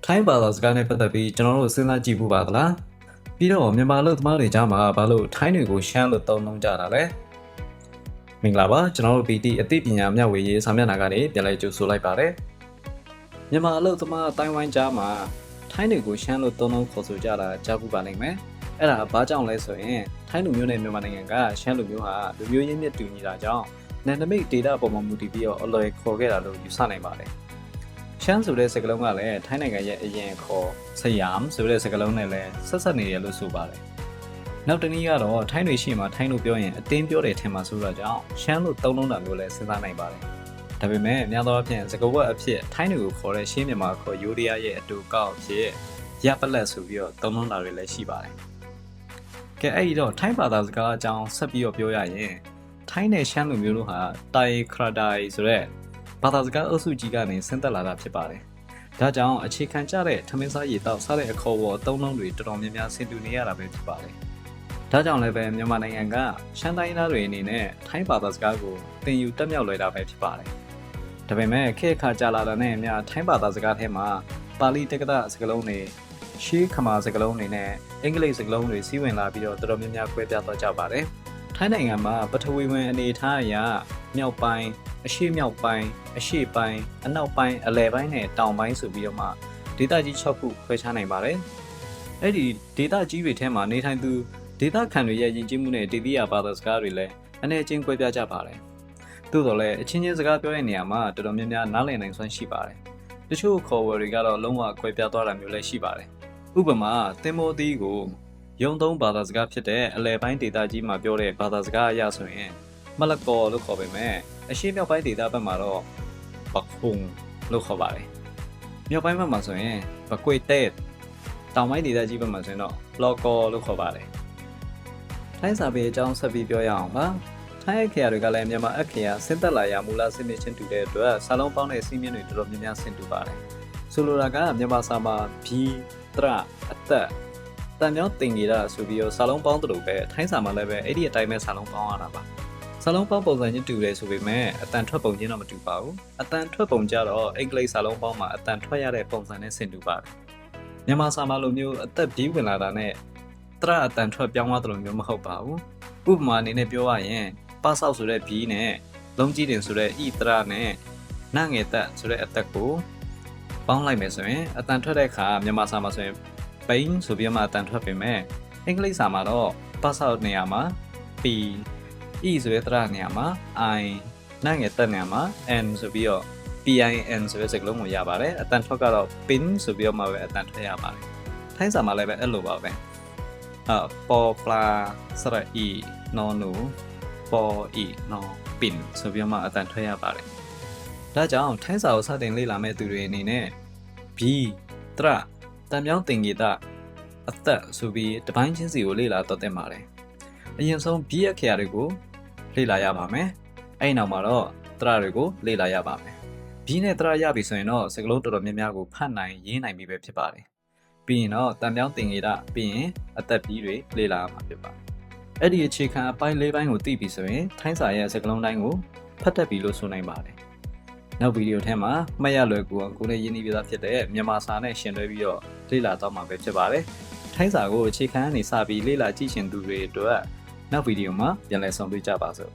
ထိုင်းဘာသာစကားနဲ့ပတ်သက်ပြီးကျွန်တော်တို့စဉ်းစားကြည့်ဖို့ပါသလားပြီးတော့မြန်မာလူသမားတွေကြားမှာဘာလို့ထိုင်းတွေကိုရှမ်းလို့သုံးနှုန်းကြတာလဲမင်္ဂလာပါကျွန်တော်တို့ PT အသိပညာမျှဝေရေးစာမျက်နှာကနေပြန်လည်ကြိုဆိုလိုက်ပါတယ်မြန်မာလူသမားအတိုင်းဝိုင်းကြားမှာထိုင်းတွေကိုရှမ်းလို့သုံးနှုန်းခေါ်ဆိုကြတာကြားဖို့ပါနိုင်မယ်အဲ့ဒါဘာကြောင့်လဲဆိုရင်ထိုင်းလူမျိုးနဲ့မြန်မာနိုင်ငံကရှမ်းလူမျိုးဟာလူမျိုးရင်းမြစ်တူညီတာကြောင့်နယ်နိမိတ်ဒေတာပုံမှန်မူတည်ပြီးတော့အလွယ်ခေါ်ခဲ့တာလို့ယူဆနိုင်ပါတယ်ရှမ်းဆိုတဲ့စကားလုံးကလည်းထိုင်းနိုင်ငံရဲ့အရင်ခေါ်ဆယမ်ဆိုတဲ့စကားလုံးနဲ့လည်းဆက်ဆက်နေတယ်လို့ဆိုပါတယ်။နောက်တစ်နည်းကတော့ထိုင်းတွေရှိမှထိုင်းလို့ပြောရင်အတင်းပြောတယ်ထင်မှဆိုတော့ကြောင့်ရှမ်းလို့သုံးလုံးတာမျိုးလည်းစဉ်းစားနိုင်ပါတယ်။ဒါပေမဲ့အများသောအားဖြင့်စကားဝတ်အဖြစ်ထိုင်းတွေကိုခေါ်တဲ့ရှင်းမြန်မာခေါ်ယိုရီးယားရဲ့အတူကောက်အဖြစ်ရပလက်ဆိုပြီးတော့သုံးလုံးတာတွေလည်းရှိပါတယ်။ကဲအဲ့ဒီတော့ထိုင်းဘာသာစကားအကြောင်းဆက်ပြီးတော့ပြောရရင်ထိုင်းနဲ့ရှမ်းလူမျိုးတို့ဟာတိုင်ခရဒိုင်ဆိုတဲ့ဘာသာစကားအုပ်စုကြီးကနေဆင်းသက်လာတာဖြစ်ပါတယ်။ဒါကြောင့်အခြေခံကျတဲ့ထမင်းစားရည်တောက်စားတဲ့အခေါ်အဝေါ်သုံးလုံးတွေတော်တော်များများဆင်တူနေရတာပဲဖြစ်ပါတယ်။ဒါကြောင့်လည်းပဲမြန်မာနိုင်ငံကရှမ်းတိုင်းသားတွေအနေနဲ့ထိုင်းဘာသာစကားကိုသင်ယူတက်မြောက်လွယ်တာပဲဖြစ်ပါတယ်။ဒါပေမဲ့ခေတ်အခါကြာလာတာနဲ့အမျှထိုင်းဘာသာစကားထဲမှာပါဠိတက္ကသစကားလုံးတွေရှေးခမာစကားလုံးတွေနဲ့အင်္ဂလိပ်စကားလုံးတွေစီးဝင်လာပြီးတော့တော်တော်များများကွဲပြားသွားကြပါတယ်။ထိုင်းနိုင်ငံမှာပထဝီဝင်အနေအထားအရမြောက်ပိုင်းအရှေ့မြောက်ပိုင်းအရှေ့ပိုင်းအနောက်ပိုင်းအလယ်ပိုင်းနဲ့တောင်ပိုင်းဆိုပြီးတော့မှဒေသကြီး6ခုခွဲခြားနိုင်ပါတယ်။အဲ့ဒီဒေသကြီးတွေထဲမှာနေထိုင်သူဒေသခံတွေရဲ့ယဉ်ကျေးမှုနဲ့ဒေသီယဘာသာစကားတွေလည်းအနေချင်းကွဲပြားကြပါတယ်။သို့တော်လည်းအချင်းချင်းစကားပြောတဲ့နေရာမှာတော်တော်များများနားလည်နိုင်စွမ်းရှိပါတယ်။တချို့ခေါ်ဝေါ်တွေကတော့လုံးဝကွဲပြားသွားတာမျိုးလည်းရှိပါတယ်။ဥပမာသင်္ဘောသီးကိုယုံသုံးဘာသာစကားဖြစ်တဲ့အလယ်ပိုင်းဒေသကြီးမှာပြောတဲ့ဘာသာစကားအရဆိုရင်မလကောလို့ခေါ်ပေမဲ့အရှေ့မြောက်ပိုင်းဒေသဘက်မှာတော့ဘခုံလို့ခေါ်ပါတယ်။မြောက်ပိုင်းဘက်မှာဆိုရင်ဘကွေတဲတောင်ပိုင်းဒေသကြီးဘက်မှာဆိုရင်တော့လော်ကောလို့ခေါ်ပါတယ်။ထိုင်းစာပေအကြောင်းဆက်ပြီးပြောရအောင်ပါ။ထိုင်းအခရာတွေကလည်းမြန်မာအခရာဆင်းသက်လာရမူလစနစ်ချင်းတူတဲ့အတွက်စာလုံးပေါင်းတဲ့စီးမြင့်တွေတော်တော်များများဆင်တူပါတယ်။ဆိုလိုတာကမြန်မာစာမှာဘီတရအသက်တန်မြောင်းတင်ကြီးတာဆိုပြီးတော့စာလုံးပေါင်းတူပဲထိုင်းစာမှာလည်းပဲအဲ့ဒီအတိုင်းပဲစာလုံးပေါင်းရတာပါ။စာလုံးပေါင်းပုံစံချင်းတူတယ်ဆိုပေမဲ့အတန်ထွက်ပုံချင်းတော့မတူပါဘူးအတန်ထွက်ပုံကြတော့အင်္ဂလိပ်စာလုံးပေါင်းမှာအတန်ထွက်ရတဲ့ပုံစံနဲ့ဆင်တူပါတယ်မြန်မာစာမှာလိုမျိုးအသက်ဘီးဝင်လာတာနဲ့တရအတန်ထွက်ပြောင်းသွားတယ်လို့မျိုးမဟုတ်ပါဘူးဥပမာအနေနဲ့ပြောရရင်ပါဆောက်ဆိုတဲ့ဘီးနဲ့လုံးကြီးတင်ဆိုတဲ့ဤတရနဲ့နငယ်သက်ဆိုတဲ့အသက်ကိုပေါင်းလိုက်မယ်ဆိုရင်အတန်ထွက်တဲ့အခါမြန်မာစာမှာဆိုရင်ပိန်းဆိုပြီးမှအတန်ထွက်ပေမဲ့အင်္ဂလိပ်စာမှာတော့ပါဆောက်နေရာမှာပီE ဆိုတဲ့တရနေရာမှာ I နာငယ်တက်နေရာမှာ N ဆိုပြီးတော့ PIN ဆိုတဲ့စကားလုံးကိုရပါတယ်အတန်ထွက်ကတော့ pin ဆိုပြီးတော့မှပဲအတန်ထွက်ရပါတယ်ထိုင်းစာမှာလည်းပဲအဲ့လိုပါပဲပေါ်ပလာစရအီနော်နူပေါ်အီနော် pin ဆိုပြီးတော့မှအတန်ထွက်ရပါတယ်ဒါကြောင့်ထိုင်းစာကိုစတင်လေ့လာမဲ့သူတွေအနေနဲ့ B တရတံမြောင်းတင်ကြီးတာအသက်ဆိုပြီးတပိုင်းချင်းစီကိုလေ့လာတော့တင်ပါတယ်အရင်ဆုံး B အခရာတွေကိုလေ့လာရပါမယ်။အဲ့နောက်မှာတော့တရတွေကိုလေ့လာရပါမယ်။ B နဲ့တရရပြီဆိုရင်တော့စကားလုံးတော်တော်များများကိုဖတ်နိုင်ရေးနိုင်ပြီပဲဖြစ်ပါတယ်။ပြီးရင်တော့တန်ပြောင်းတင်ကြီးတာပြီးရင်အသက်ပြီးတွေလေ့လာရမှာဖြစ်ပါတယ်။အဲ့ဒီအခြေခံအပိုင်း၄ပိုင်းကိုသိပြီဆိုရင်ထိုင်းစာရဲ့စကားလုံးတိုင်းကိုဖတ်တတ်ပြီလို့ဆိုနိုင်ပါတယ်။နောက်ဗီဒီယိုထဲမှာမှတ်ရလွယ်ကူအောင်ကိုလည်းရင်းနှီးပြသဖြစ်တဲ့မြန်မာစာနဲ့ရှင်တွဲပြီးတော့လေ့လာတော့မှာပဲဖြစ်ပါတယ်။ထိုင်းစာကိုအခြေခံကနေစပြီးလေ့လာကြည့်ရှင်သူတွေအတွက်နောက်ဗီဒီယိုမှာပြန်လည်ဆုံတွေ့ကြပါစို့